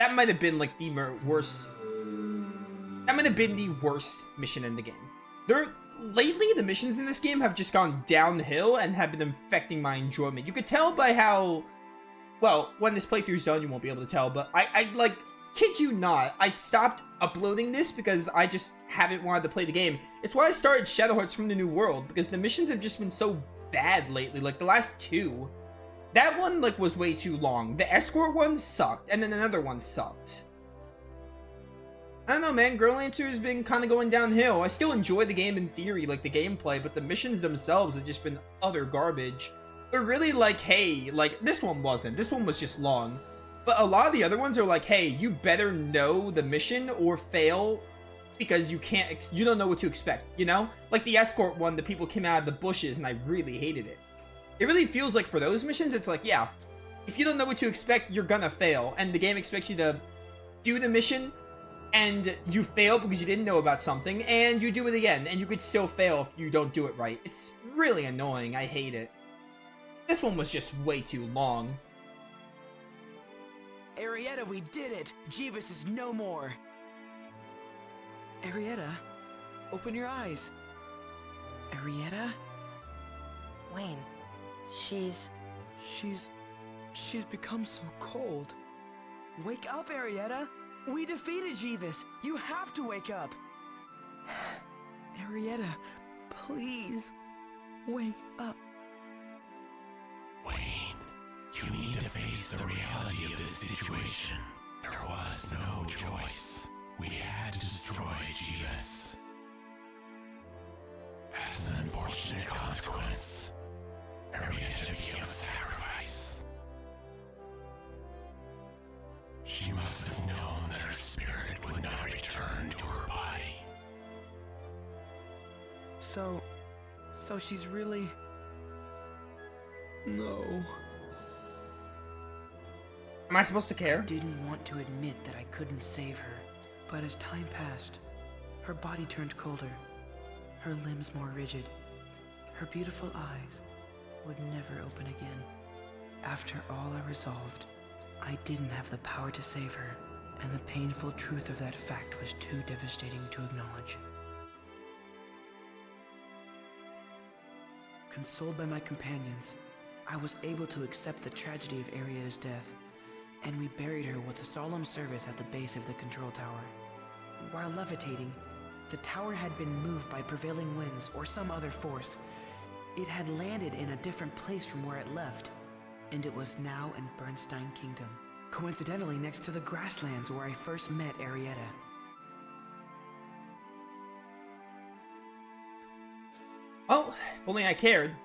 that might have been like the worst. That might have been the worst mission in the game. Lately, the missions in this game have just gone downhill and have been affecting my enjoyment. You could tell by how, well, when this playthrough's done, you won't be able to tell, but I like, kid you not, I stopped uploading this because I just haven't wanted to play the game. It's why I started Shadow Hearts from the New World, because the missions have just been so bad lately. Like, the last two, that one, like, was way too long. The escort one sucked, and then another one sucked. I don't know, man. Growlanser has been kind of going downhill. I still enjoy the game in theory, like the gameplay, but the missions themselves have just been utter garbage. They're really like, hey, like, this one wasn't. This one was just long. But a lot of the other ones are like, hey, you better know the mission or fail because you don't know what to expect, you know? Like the escort one, the people came out of the bushes and I really hated it. It really feels like for those missions, it's like, yeah, if you don't know what to expect, you're gonna fail. And the game expects you to do the mission and you fail because you didn't know about something, and you do it again, and you could still fail if you don't do it right. It's really annoying. I hate it. This one was just way too long. Arietta, we did it! Jeeves is no more! Arietta, open your eyes. Arietta? Wayne, she's become so cold. Wake up, Arietta! We defeated Jeeves! You have to wake up! Arietta, please, wake up. Wayne, you need to face the reality of this situation. There was no choice. We had to destroy Jeeves. As an unfortunate consequence, Arietta became a sacrifice. She must have known that her spirit would not return to her body. So she's really... No. Am I supposed to care? I didn't want to admit that I couldn't save her, but as time passed, her body turned colder, her limbs more rigid, her beautiful eyes would never open again. After all I resolved, I didn't have the power to save her, and the painful truth of that fact was too devastating to acknowledge. Consoled by my companions, I was able to accept the tragedy of Arietta's death, and we buried her with a solemn service at the base of the control tower. While levitating, the tower had been moved by prevailing winds or some other force. It had landed in a different place from where it left, and it was now in Bernstein Kingdom, coincidentally next to the grasslands where I first met Arietta. Oh, if only I cared.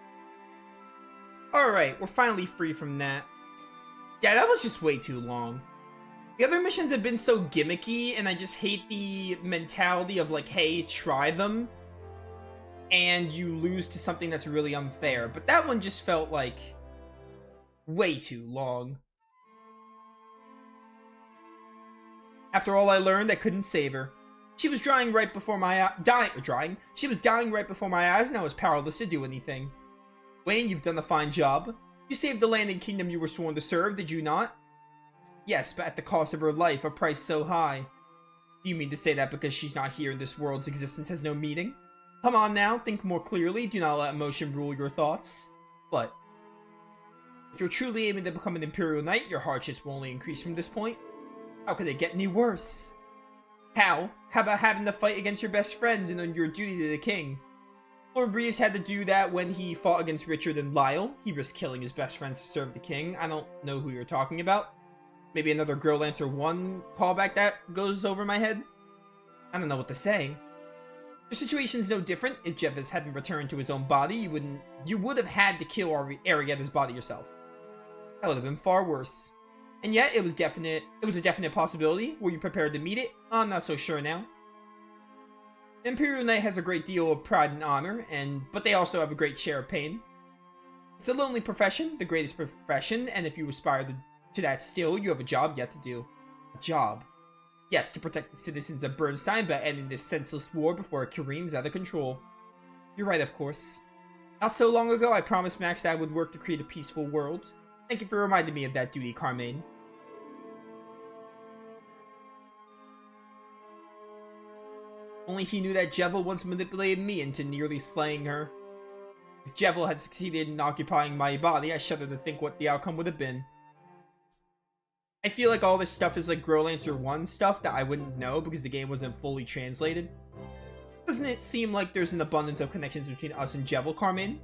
Alright, we're finally free from that. Yeah, that was just way too long. The other missions have been so gimmicky, and I just hate the mentality of like, hey, try them, and you lose to something that's really unfair. But that one just felt like way too long. After all I learned, I couldn't save her. She was dying right before my She was dying right before my eyes, and I was powerless to do anything. Wayne, you've done a fine job. You saved the land and kingdom you were sworn to serve, did you not? Yes, but at the cost of her life, a price so high. Do you mean to say that because she's not here, this world's existence has no meaning? Come on now, think more clearly. Do not let emotion rule your thoughts. But if you're truly aiming to become an Imperial Knight, your hardships will only increase from this point. How could it get any worse? How? How about having to fight against your best friends and on your duty to the king? Lord Reeves had to do that when he fought against Richard and Lyle. He risked killing his best friends to serve the king. I don't know who you're talking about. Maybe another Growlanser 1 callback that goes over my head? I don't know what to say. Your situation's no different. If Jeeves hadn't returned to his own body, you would have had to kill Arietta's body yourself. That would have been far worse. And yet, it was a definite possibility. Were you prepared to meet it? I'm not so sure now. Imperial Knight has a great deal of pride and honor, but they also have a great share of pain. It's a lonely profession, the greatest profession, and if you aspire to that still, you have a job yet to do. A job. Yes, to protect the citizens of Bernstein by ending this senseless war before it careens out of control. You're right, of course. Not so long ago, I promised Max that I would work to create a peaceful world. Thank you for reminding me of that duty, Carmine. Only he knew that Jevil once manipulated me into nearly slaying her. If Jevil had succeeded in occupying my body, I shudder to think what the outcome would have been. I feel like all this stuff is like Growlanser 1 stuff that I wouldn't know because the game wasn't fully translated. Doesn't it seem like there's an abundance of connections between us and Jevil, Carmine?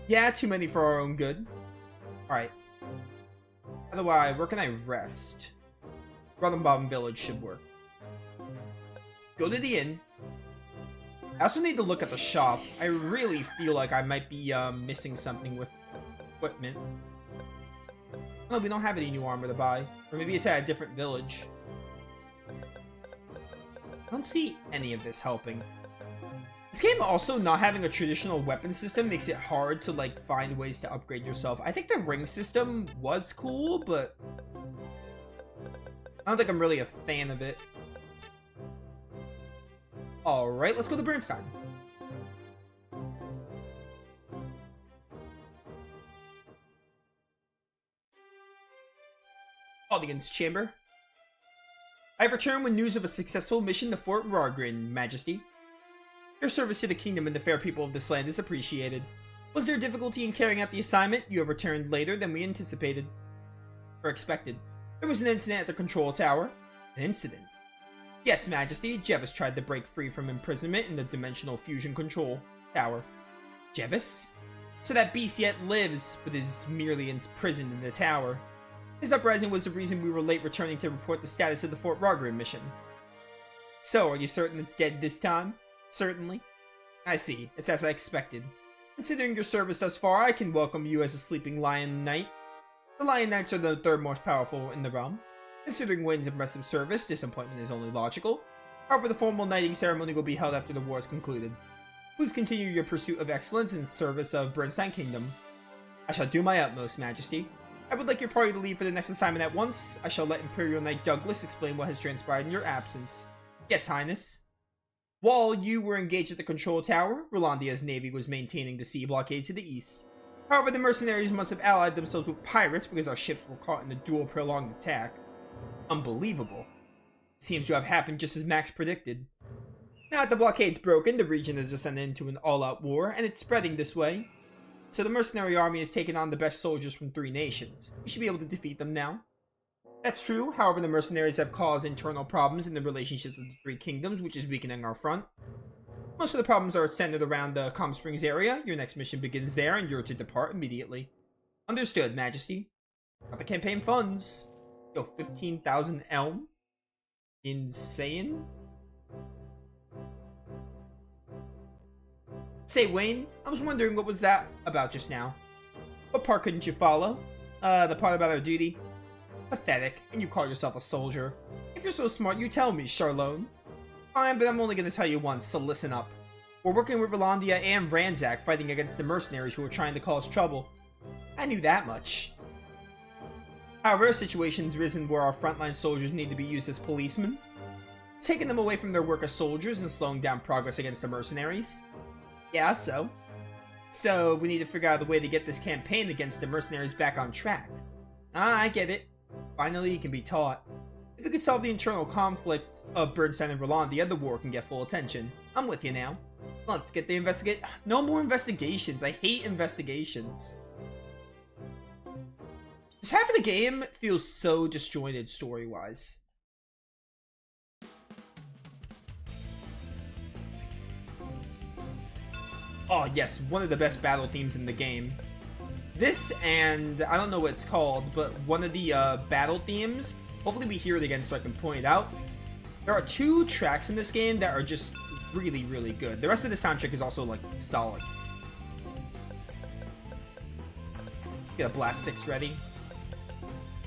Yeah, too many for our own good. Alright. Otherwise, where can I rest? Bottom Village should work. Go to the inn. I also need to look at the shop. I really feel like I might be missing something with equipment. No, we don't have any new armor to buy. Or maybe it's at a different village. I don't see any of this helping. This game also not having a traditional weapon system makes it hard to like find ways to upgrade yourself. I think the ring system was cool, but I don't think I'm really a fan of it. Alright, let's go to Bernstein. Audience chamber. I have returned with news of a successful mission to Fort Rargrin, Majesty. Your service to the kingdom and the fair people of this land is appreciated. Was there difficulty in carrying out the assignment? You have returned later than we anticipated. Or expected. There was an incident at the control tower. An incident? Yes, Majesty. Jevis tried to break free from imprisonment in the dimensional fusion control tower. Jevis? So that beast yet lives, but is merely imprisoned in the tower. His uprising was the reason we were late returning to report the status of the Fort Rargrin mission. So, are you certain it's dead this time? Certainly. I see. It's as I expected. Considering your service thus far, I can welcome you as a sleeping Lion Knight. The Lion Knights are the third most powerful in the realm. Considering Wayne's impressive service, disappointment is only logical. However, the formal knighting ceremony will be held after the war is concluded. Please continue your pursuit of excellence in service of Bernstein Kingdom. I shall do my utmost, Majesty. I would like your party to leave for the next assignment at once. I shall let Imperial Knight Douglas explain what has transpired in your absence. Yes, Highness. While you were engaged at the control tower, Rolandia's navy was maintaining the sea blockade to the east. However, the mercenaries must have allied themselves with pirates because our ships were caught in a dual prolonged attack. Unbelievable. Seems to have happened just as Max predicted. Now that the blockade's broken, the region has descended into an all-out war, and it's spreading this way. So the mercenary army has taken on the best soldiers from 3 nations. We should be able to defeat them now. That's true, however the mercenaries have caused internal problems in the relationships of the 3 kingdoms, which is weakening our front. Most of the problems are centered around the Comsprings area. Your next mission begins there, and you're to depart immediately. Understood, Majesty. Got the campaign funds. Yo, 15,000 elm? Insane? Say, Wayne, I was wondering what was that about just now. What part couldn't you follow? The part about our duty? Pathetic, and you call yourself a soldier. If you're so smart, you tell me, Charlone. Fine, but I'm only gonna tell you once, so listen up. We're working with Rolandia and Ranzak fighting against the mercenaries who are trying to cause trouble. I knew that much. However, a situation's risen where our frontline soldiers need to be used as policemen, taking them away from their work as soldiers and slowing down progress against the mercenaries. Yeah, so we need to figure out a way to get this campaign against the mercenaries back on track. Ah, I get it. Finally, it can be taught. If we could solve the internal conflict of Bernstein and Rolandia, the war can get full attention. I'm with you now. Let's get the investigate. No more investigations. I hate investigations. This half of the game feels so disjointed story-wise. Oh yes, one of the best battle themes in the game. This and, I don't know what it's called, but one of the battle themes, hopefully we hear it again so I can point it out. There are 2 tracks in this game that are just really, really good. The rest of the soundtrack is also, like, solid. Get a Blast 6 ready.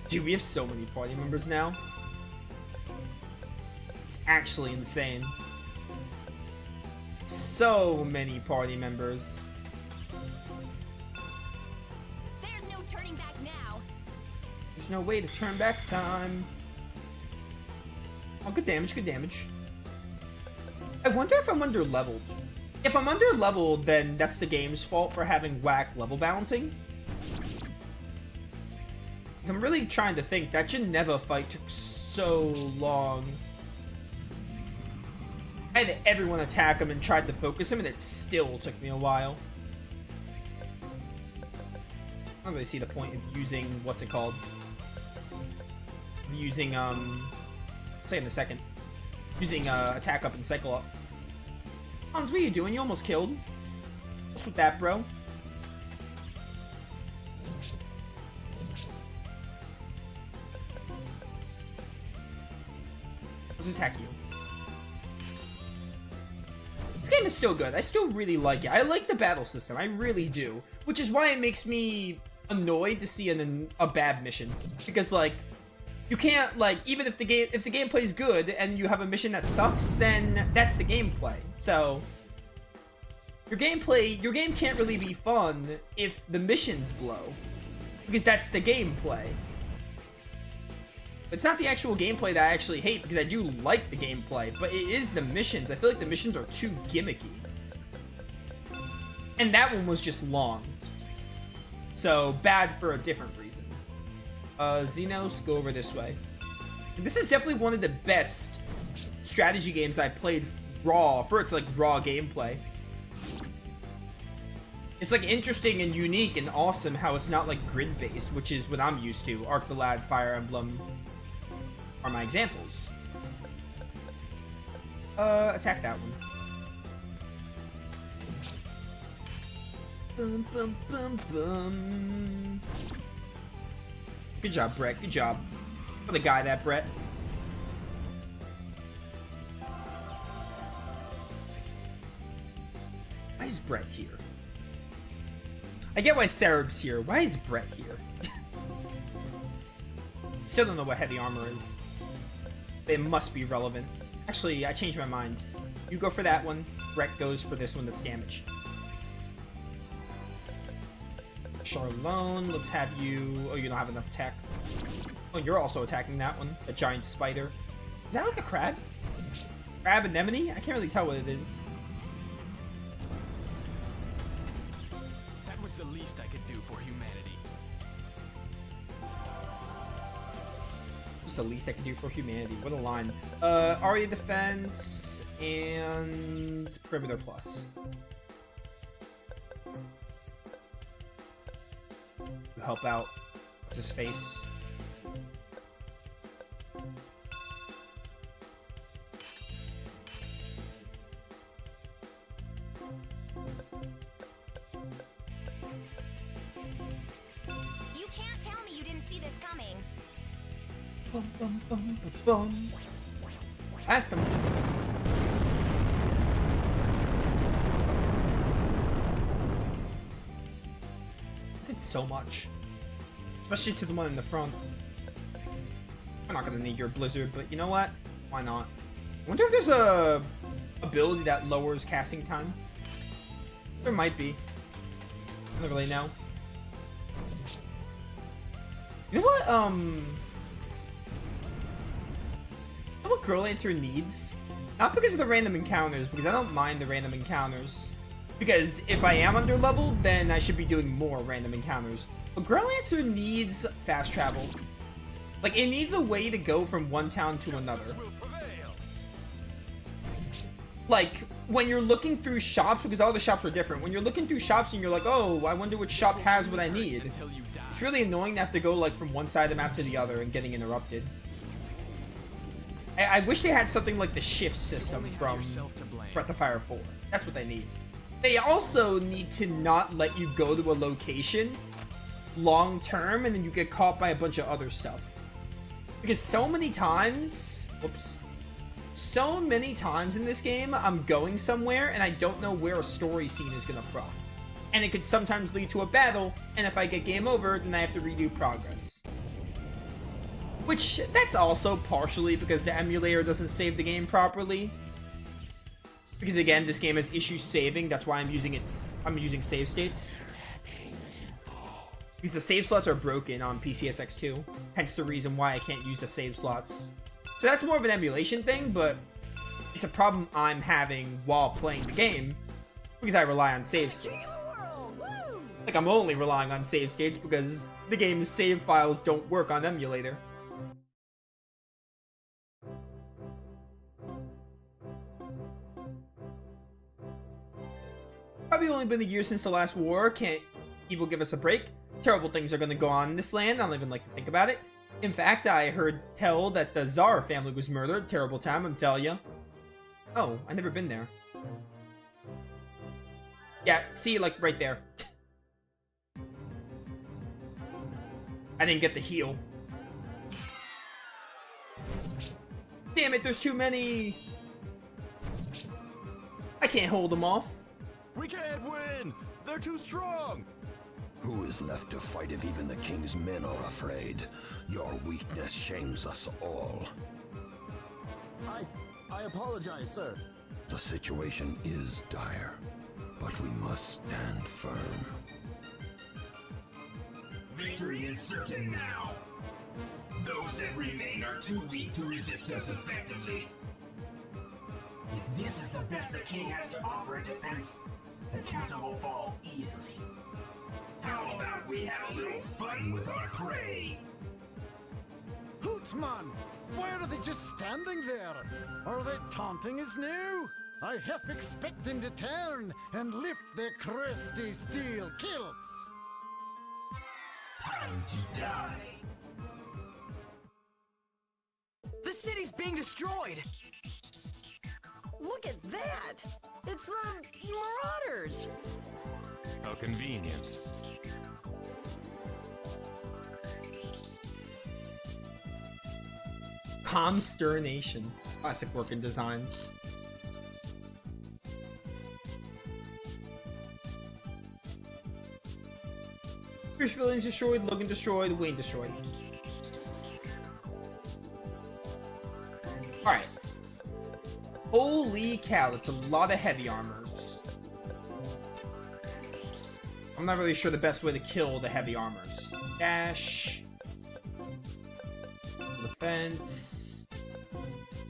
Dude, we have so many party members now. It's actually insane. So many party members. There's no turning back now. There's no way to turn back time. Oh, good damage, good damage. I wonder if I'm under leveled. If I'm under leveled, then that's the game's fault for having whack level balancing. Because I'm really trying to think. That Geneva fight took so long. I had everyone attack him and tried to focus him, and it still took me a while. I don't really see the point of using, what's it called? Using, I'll say in a second. Using, attack up and cycle up. Hans, what are you doing? You almost killed. What's with that, bro? Let's attack you. This game is still good. I still really like it. I like the battle system. I really do. Which is why it makes me annoyed to see a bad mission. Because, like, you can't, like, even if the gameplay is good and you have a mission that sucks, then that's the gameplay. So your game can't really be fun if the missions blow. Because that's the gameplay. It's not the actual gameplay that I actually hate, because I do like the gameplay, but it is the missions. I feel like the missions are too gimmicky. And that one was just long. So, bad for a different reason. Xenos, go over this way. This is definitely one of the best strategy games I played raw, for its, like, raw gameplay. It's, like, interesting and unique and awesome how it's not, like, grid-based, which is what I'm used to. Arc the Lad, Fire Emblem are my examples. Attack that one. Bum, bum, bum, bum. Good job, Brett. Good job. For the guy, that Brett. Why is Brett here? I get why Cereb's here. Why is Brett here? Still don't know what heavy armor is. But it must be relevant. Actually, I changed my mind. You go for that one. Brett goes for this one that's damaged. Charlone, let's have you... Oh, you don't have enough attack. Oh, you're also attacking that one. A giant spider. Is that like a crab? Crab anemone? I can't really tell what it is. That was the least I could do for humanity. Just the least I can do for humanity. What a line. Aria defense and perimeter plus. Help out. What's his face? You can't tell me you didn't see this coming. Bum, bum, bum, bum, bum. Asked him. Did so much. Especially to the one in the front. I'm not gonna need your blizzard, but you know what? Why not? I wonder if there's a ability that lowers casting time. There might be. I don't really know. You know what, you know what Growlanser needs? Not because of the random encounters, because I don't mind the random encounters. Because if I am under leveled, then I should be doing more random encounters. But Growlanser needs fast travel. Like, it needs a way to go from one town to another. Like, when you're looking through shops, because all the shops are different, when you're looking through shops and you're like, oh, I wonder which shop has what I need. It's really annoying to have to go, like, from one side of the map to the other and getting interrupted. I wish they had something like the shift system from Breath of Fire 4. That's what they need. They also need to not let you go to a location long term and then you get caught by a bunch of other stuff. Because so many times, so many times in this game, I'm going somewhere and I don't know where a story scene is gonna proc. And it could sometimes lead to a battle, and if I get game over, then I have to redo progress. Which, that's also partially because the emulator doesn't save the game properly. Because again, this game has issues saving, that's why I'm using save states. Because the save slots are broken on PCSX2, hence the reason why I can't use the save slots. So that's more of an emulation thing, but it's a problem I'm having while playing the game, because I rely on save states. Like, I'm only relying on save states because the game's save files don't work on emulator. Probably only been a year since the last war. Can't evil give us a break? Terrible things are gonna go on in this land. I don't even like to think about it. In fact, I heard tell that the Tsar family was murdered. Terrible time, I'm telling you. Oh, I never been there. Yeah, see, like, right there. I didn't get the heal. Damn it, there's too many! I can't hold them off. We can't win! They're too strong! Who is left to fight if even the king's men are afraid? Your weakness shames us all. I apologize, sir. The situation is dire, but we must stand firm. Victory is certain now. Those that remain are too weak to resist us effectively. If this is the best the king has to offer in defense, the castle will fall easily. How about we have a little fun with our prey? Hootsman! Why are they just standing there? Are they taunting us now? I half expect them to turn and lift their crusty steel kilts. Time to die. The city's being destroyed! Look at that! It's the Marauders! How convenient. Comsternation. Classic work in designs. Fierce villains destroyed, Logan destroyed, Wayne destroyed. Alright. Holy cow, that's a lot of heavy armors. I'm not really sure the best way to kill the heavy armors. Dash. Defense.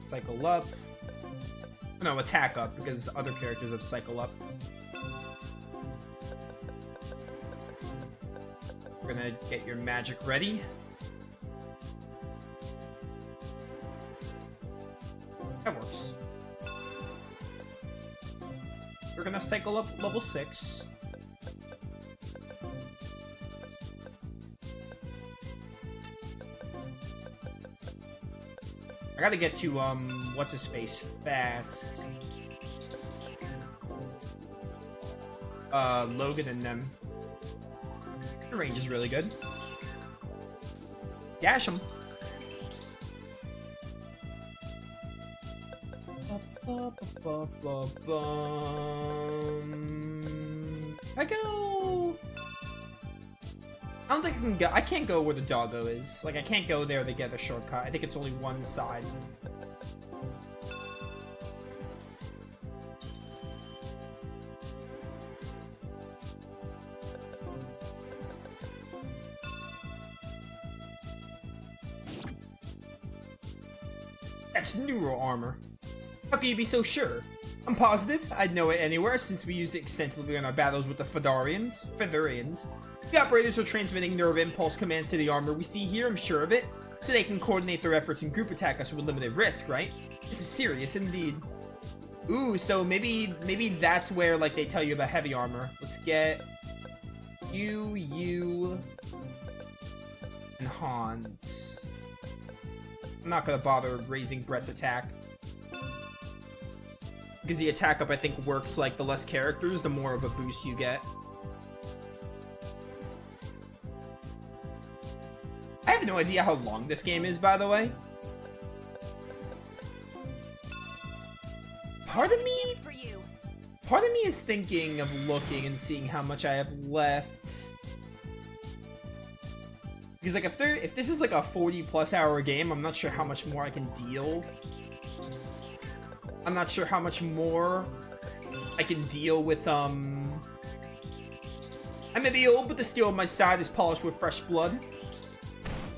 Cycle up. No, attack up, because other characters have cycle up. We're gonna get your magic ready. That works. We're gonna cycle up level 6. I gotta get to, what's his face fast. Logan and them. The range is really good. Dash him. I go. I don't think I can go. I can't go where the doggo is. Like, I can't go there to get a shortcut. I think it's only one side. That's neural armor. How can you be so sure? I'm positive I'd know it anywhere since we used it extensively in our battles with the Fedarians. The operators are transmitting nerve impulse commands to the armor we see here, I'm sure of it, so they can coordinate their efforts and group attack us with limited risk, right? This is serious indeed. Ooh, so maybe that's where, like, they tell you about heavy armor. Let's get you, and Hans. I'm not gonna bother raising Brett's attack. Because the attack up, I think, works like the less characters, the more of a boost you get. I have no idea how long this game is, by the way. Part of me is thinking of looking and seeing how much I have left. Because, like, if this is like a 40+ hour game, I'm not sure how much more I can deal. I'm not sure how much more I can deal with, I may be old, but the steel on my side is polished with fresh blood.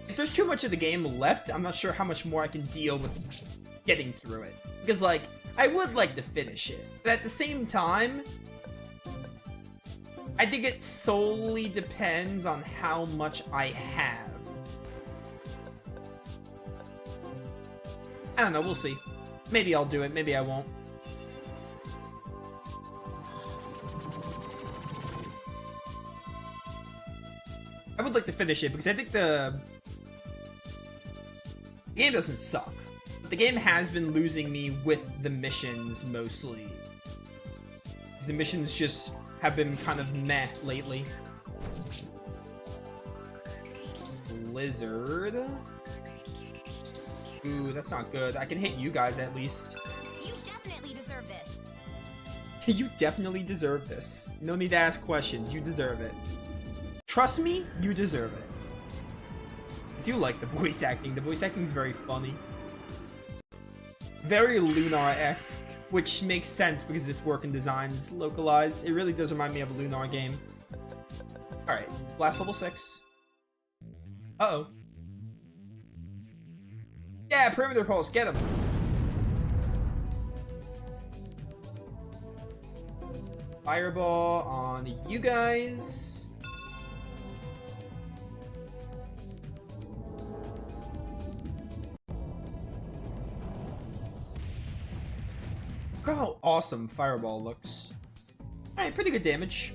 If there's too much of the game left, I'm not sure how much more I can deal with getting through it. Because, like, I would like to finish it. But at the same time, I think it solely depends on how much I have. I don't know, we'll see. Maybe I'll do it, maybe I won't. like to finish it because I think the game doesn't suck. But the game has been losing me with the missions mostly. The missions just have been kind of meh lately. Blizzard. Ooh, that's not good. I can hit you guys at least. You definitely deserve this. You definitely deserve this. No need to ask questions. You deserve it. Trust me, you deserve it. I do like the voice acting. The voice acting is very funny. Very Lunar-esque, which makes sense because its work and design is localized. It really does remind me of a Lunar game. Alright, last level 6. Uh-oh. Yeah, perimeter pulse, get him. Fireball on you guys. Look how awesome Fireball looks. Alright, pretty good damage.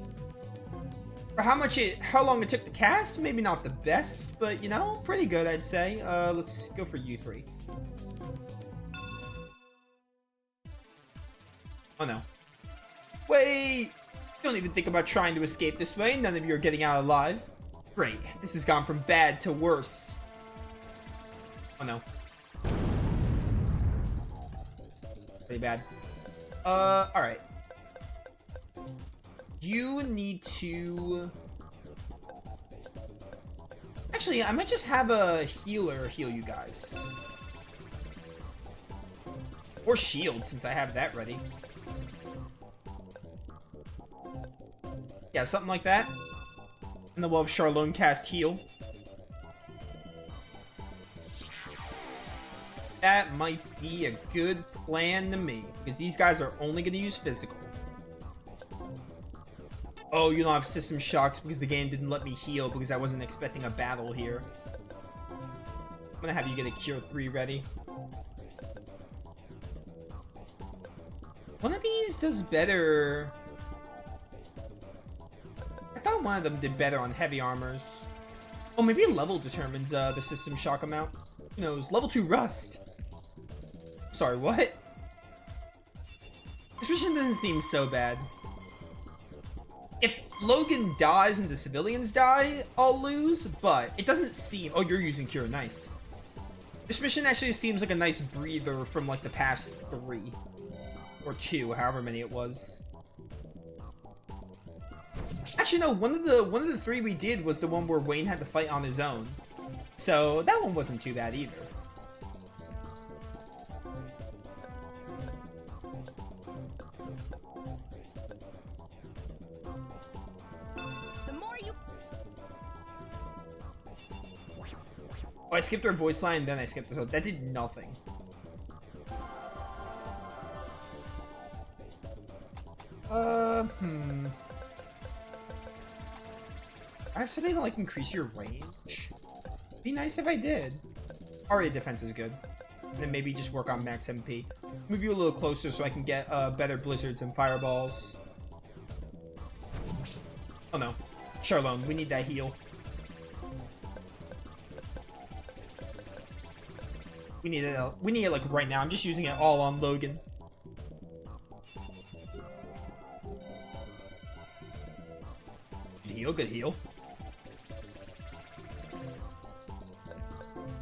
For how long it took to cast, maybe not the best, but you know, pretty good I'd say. Let's go for you 3. Oh no. Wait! Don't even think about trying to escape this way. None of you are getting out alive. Great. This has gone from bad to worse. Oh no. Pretty bad. Alright. You need to... Actually, I might just have a healer heal you guys. Or shield, since I have that ready. Yeah, something like that. And then we'll have Charlone cast heal. That might be a good plan to me, because these guys are only going to use physical. Oh, you don't have system shocks because the game didn't let me heal because I wasn't expecting a battle here. I'm going to have you get a Cure 3 ready. One of these does better... I thought one of them did better on heavy armors. Oh, maybe level determines the system shock amount. Who knows? Level 2 rust. Sorry, what? This mission doesn't seem so bad. If Logan dies and the civilians die, I'll lose, but it doesn't seem... Oh, you're using Cure, nice. This mission actually seems like a nice breather from like the past 3. Or 2, however many it was. Actually, no, one of the 3 we did was the one where Wayne had to fight on his own. So that one wasn't too bad either. Oh, I skipped her voice line, then I skipped her. So that did nothing. I have something to like increase your range. Be nice if I did. Already defense is good. And then maybe just work on max MP. Move you a little closer so I can get better blizzards and fireballs. Oh no. Charlone, we need that heal. We need it like right now. I'm just using it all on Logan. Good heal, good heal.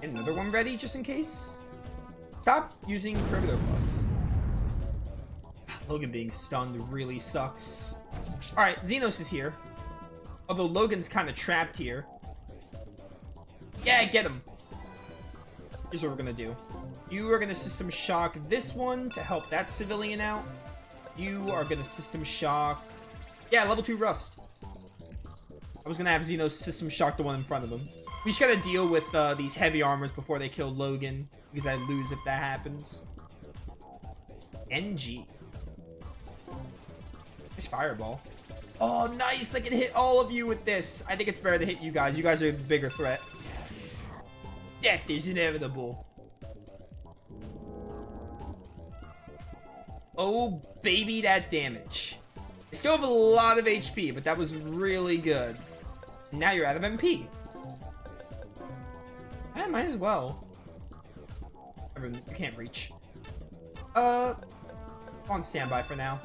Another one ready, just in case. Stop using Perimeter Plus. Logan being stunned really sucks. Alright, Xenos is here. Although Logan's kind of trapped here. Yeah, get him. Here's what we're gonna do. You are gonna system shock this one to help that civilian out. You are gonna system shock... Yeah, level 2 rust. I was gonna have Xenos system shock the one in front of him. We just gotta deal with these heavy armors before they kill Logan, because I lose if that happens. NG. Nice fireball. Oh, nice! I can hit all of you with this. I think it's better to hit you guys. You guys are the bigger threat. Death is inevitable. Oh, baby, that damage. I still have a lot of HP, but that was really good. Now you're out of MP. might as well. You can't reach. On standby for now.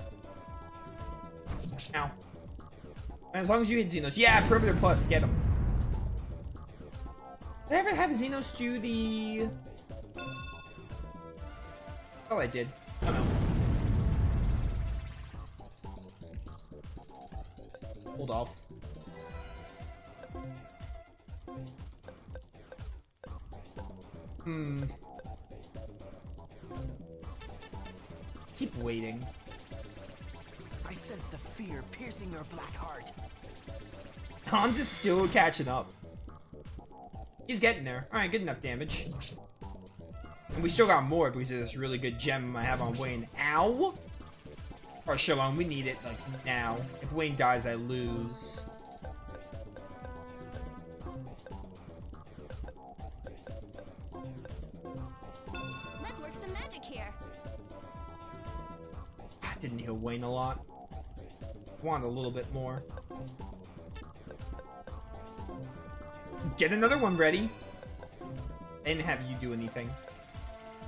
Now. And as long as you hit Xenos. Yeah, perimeter plus, get him. Did I ever have Xenos do the... Oh, I did. Oh no. Hold off. Keep waiting. I sense the fear piercing your black heart. Hans is still catching up. He's getting there. Alright, good enough damage. And we still got more because of this really good gem I have on Wayne. Ow! Or Shalom, we need it, like, now. If Wayne dies, I lose. Let's work some magic here. I didn't heal Wayne a lot. Want a little bit more. Get another one ready. I didn't have you do anything.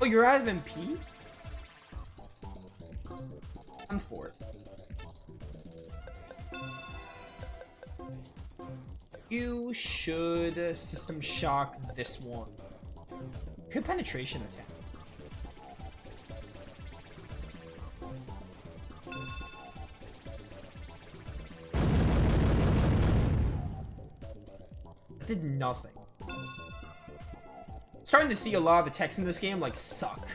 Oh, you're out of MP? I'm for it. You should system shock this one. Good penetration attack. That did nothing. Starting to see a lot of the text in this game like suck.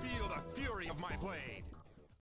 Feel the fury of my blade.